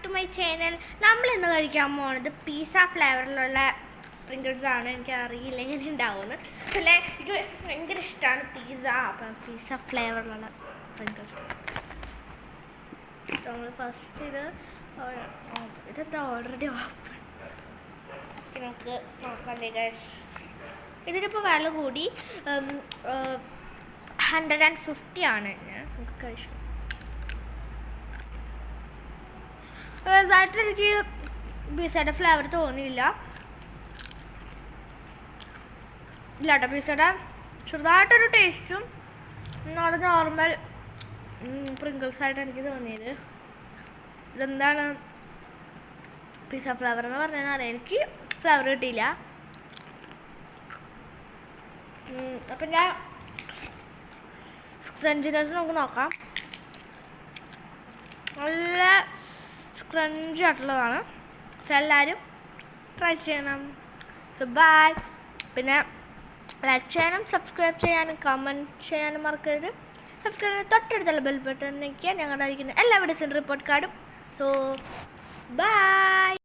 To my channel. നമ്മൾ ഇന്ന് കഴിക്കാൻ പോകുന്നത് പിസ്സ ഫ്ലേവറിലുള്ള പ്രിങ്കിൾസ് ആണ്. എനിക്ക് അറിയില്ല എങ്ങനെ ഉണ്ടാവുമെന്ന്. അല്ലേ, എനിക്ക് ഭയങ്കര ഇഷ്ടമാണ് പിസ്സ. അപ്പം പിസ്സ ഫ്ലേവറിലുള്ള പ്രിങ്കിൾസ്. നമ്മൾ ഫസ്റ്റ് ഇതെന്താ ഓൾറെഡി ഓപ്പൺ. നമുക്ക് നോക്കാമല്ലേ ഗൈസ്. ഇതിനിപ്പോൾ വില കൂടി 150 ആണ്. നമുക്ക് കഴിച്ചു. വലുതായിട്ട് എനിക്ക് പിസ്സയുടെ ഫ്ലേവർ തോന്നിയില്ല. ഇല്ല കേട്ടോ, പിസ്സയുടെ ചെറുതായിട്ടൊരു ടേസ്റ്റും നമ്മുടെ നോർമൽ പ്രിങ്കിൾസായിട്ട് എനിക്ക് തോന്നിയത്. ഇതെന്താണ് പിസ്സ ഫ്ലേവർ എന്ന് പറഞ്ഞാൽ അറിയാം. എനിക്ക് ഫ്ലേവർ കിട്ടിയില്ല. അപ്പം ഞാൻ സ്ക്രഞ്ചിനെസ് നമുക്ക് നോക്കാം. നല്ല സ്ക്രഞ്ചി ആയിട്ടുള്ളതാണ്. പക്ഷെ എല്ലാവരും ട്രൈ ചെയ്യണം. So bye. പിന്നെ ലൈക്ക് ചെയ്യാനും സബ്സ്ക്രൈബ് ചെയ്യാനും കമൻറ്റ് ചെയ്യാനും മറക്കരുത്. സബ്സ്ക്രൈബ് തൊട്ടടുത്തുള്ള ബെൽ ബട്ടൺ ഞെക്കിയാൽ ഞങ്ങളുടെ അയക്കുന്ന എല്ലാ വീഡിയോസിൻ്റെ റിപ്പോർട്ട് കാർഡും. So by.